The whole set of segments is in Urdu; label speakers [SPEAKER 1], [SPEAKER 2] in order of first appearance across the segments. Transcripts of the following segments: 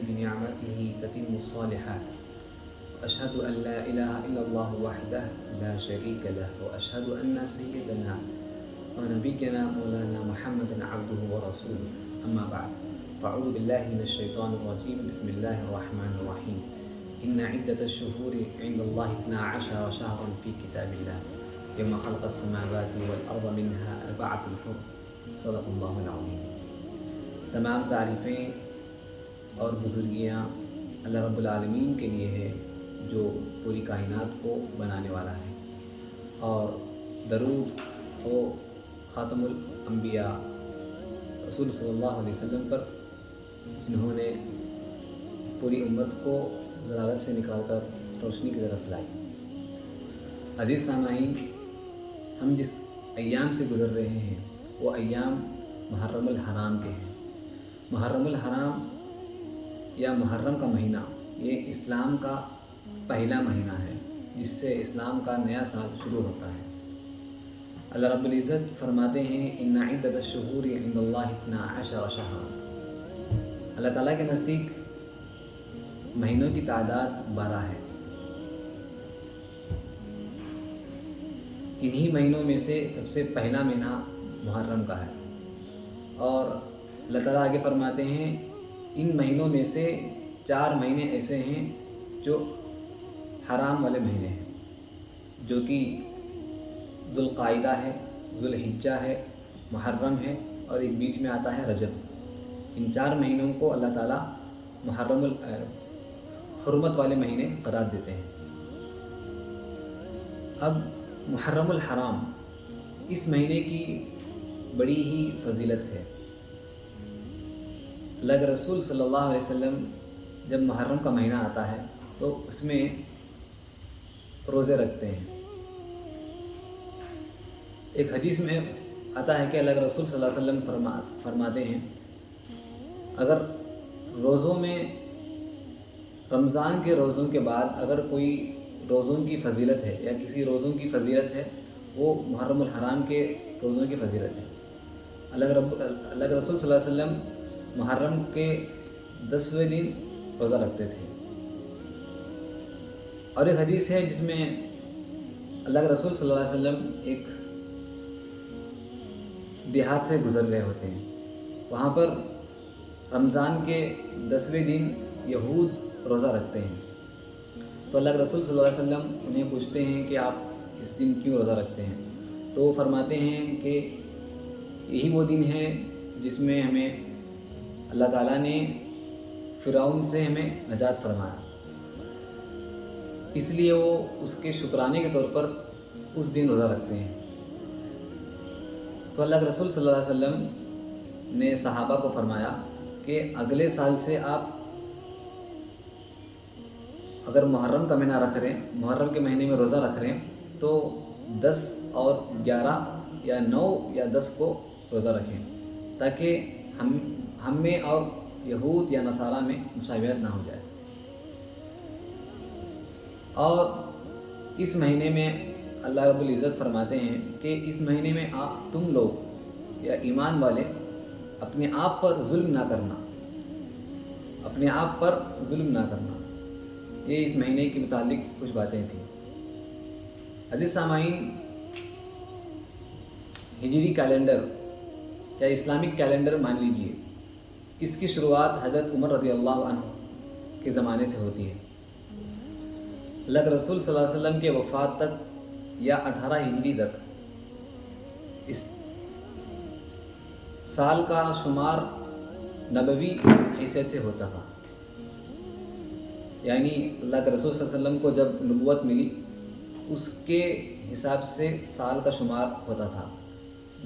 [SPEAKER 1] بنعمته تتم الصالحات وأشهد أن لا إله إلا الله وحده لا شريك له وأشهد أن سيدنا ونبينا مولانا محمد عبده ورسوله أما بعد فأعوذ بالله من الشيطان الرجيم بسم الله الرحمن الرحيم إن عدة الشهور عند الله 12 شهرا في كتاب الله يوم خلق السماوات والأرض منها 4 حرم صدق اللہ العظیم۔ تمام تعریفیں اور بزرگیاں اللہ رب العالمین کے لیے ہے جو پوری کائنات کو بنانے والا ہے، اور درود ہو خاتم الانبیاء رسول صلی اللہ علیہ وسلم پر، جنہوں نے پوری امت کو ضلالت سے نکال کر روشنی کی طرف لائی۔ عزیز سامعین، ہم جس ایام سے گزر رہے ہیں وہ ایام محرم الحرام کے ہیں۔ محرم الحرام یا محرم کا مہینہ یہ اسلام کا پہلا مہینہ ہے جس سے اسلام کا نیا سال شروع ہوتا ہے۔ اللہ رب العزت فرماتے ہیں ان عدت الشہور عند اللہ 12 شہرا۔ اللہ تعالیٰ کے نزدیک مہینوں کی تعداد 12 ہے۔ انہی مہینوں میں سے سب سے پہلا مہینہ محرم کا ہے، اور اللہ تعالیٰ آگے فرماتے ہیں ان مہینوں میں سے 4 مہینے ایسے ہیں جو حرام والے مہینے ہیں، جو کہ ذوالقعدہ ہے، ذوالحجہ ہے، محرم ہے، اور ایک بیچ میں آتا ہے رجب۔ ان 4 مہینوں کو اللہ تعالیٰ حرمت والے مہینے قرار دیتے ہیں۔ اب محرم الحرام، اس مہینے کی بڑی ہی فضیلت ہے۔ اللہ کے رسول صلی اللہ علیہ وسلم جب محرم کا مہینہ آتا ہے تو اس میں روزے رکھتے ہیں۔ ایک حدیث میں آتا ہے کہ اللہ کے رسول صلی اللہ علیہ وسلم فرماتے ہیں اگر روزوں میں رمضان کے روزوں کے بعد اگر کوئی روزوں کی فضیلت ہے یا کسی روزوں کی فضیلت ہے وہ محرم الحرام کے روزوں کی فضیلت ہے۔ اللہ کے رسول صلی اللہ علیہ وسلم محرم کے 10ویں دن روزہ رکھتے تھے۔ اور ایک حدیث ہے جس میں اللہ کے رسول صلی اللہ علیہ وسلم ایک دیہات سے گزر رہے ہوتے ہیں، وہاں پر رمضان کے 10ویں دن یہود روزہ رکھتے ہیں، تو اللہ کے رسول صلی اللہ علیہ وسلم انہیں پوچھتے ہیں کہ آپ اس دن کیوں روزہ رکھتے ہیں؟ تو وہ فرماتے ہیں کہ یہی وہ دن ہے جس میں ہمیں اللہ تعالیٰ نے فرعون سے ہمیں نجات فرمایا، اس لیے وہ اس کے شکرانے کے طور پر اس دن روزہ رکھتے ہیں۔ تو اللہ کے رسول صلی اللہ علیہ وسلم نے صحابہ کو فرمایا کہ اگلے سال سے آپ اگر محرم کا مہینہ رکھ رہے ہیں، محرم کے مہینے میں روزہ رکھ رہے ہیں، تو 10 اور 11 یا 9 یا 10 کو روزہ رکھیں، تاکہ ہم میں اور یہود یا نصارہ میں مشابہت نہ ہو جائے۔ اور اس مہینے میں اللہ رب العزت فرماتے ہیں کہ اس مہینے میں تم لوگ یا ایمان والے اپنے آپ پر ظلم نہ کرنا، اپنے آپ پر ظلم نہ کرنا۔ یہ اس مہینے کے متعلق کچھ باتیں تھیں۔ عزیز سامعین، ہجری کیلنڈر یا اسلامک کیلنڈر مان لیجئے، اس کی شروعات حضرت عمر رضی اللہ عنہ کے زمانے سے ہوتی ہے۔ اللہ کے رسول صلی اللہ علیہ وسلم کے وفات تک یا 18 ہجری تک اس سال کا شمار نبوی حیثیت سے ہوتا تھا، یعنی اللہ کے رسول صلی اللہ علیہ وسلم کو جب نبوت ملی اس کے حساب سے سال کا شمار ہوتا تھا،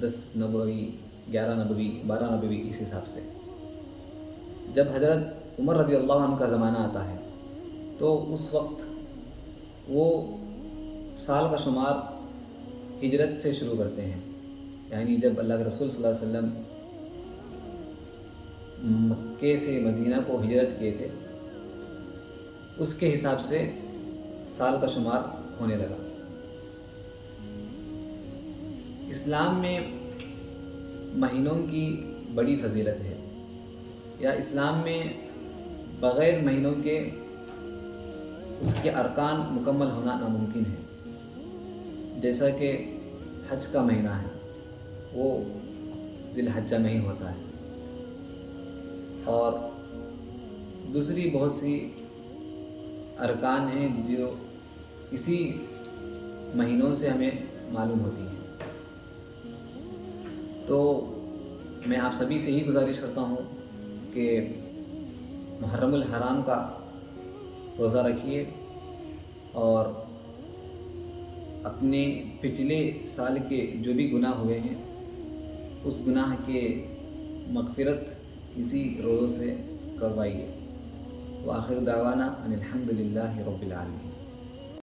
[SPEAKER 1] 10 نبوی، 11 نبوی، 12 نبوی، اس حساب سے۔ جب حضرت عمر رضی اللہ عنہ کا زمانہ آتا ہے تو اس وقت وہ سال کا شمار ہجرت سے شروع کرتے ہیں، یعنی جب اللہ کے رسول صلی اللہ علیہ وسلم مکے سے مدینہ کو ہجرت کیے تھے اس کے حساب سے سال کا شمار ہونے لگا۔ اسلام میں مہینوں کی بڑی فضیلت ہے، یا اسلام میں بغیر مہینوں کے اس کے ارکان مکمل ہونا ناممکن ہے. جیسا کہ حج کا مہینہ ہے وہ ذی الحجہ میں ہی ہوتا ہے، اور دوسری بہت سی ارکان ہیں جو اسی مہینوں سے ہمیں معلوم ہوتی ہیں. تو میں آپ سبھی سے ہی گزارش کرتا ہوں کہ محرم الحرام کا روزہ رکھیے اور اپنے پچھلے سال کے جو بھی گناہ ہوئے ہیں اس گناہ کے مغفرت اسی روزوں سے کروائیے. وآخر دعوانا ان الحمد للہ رب العالمین.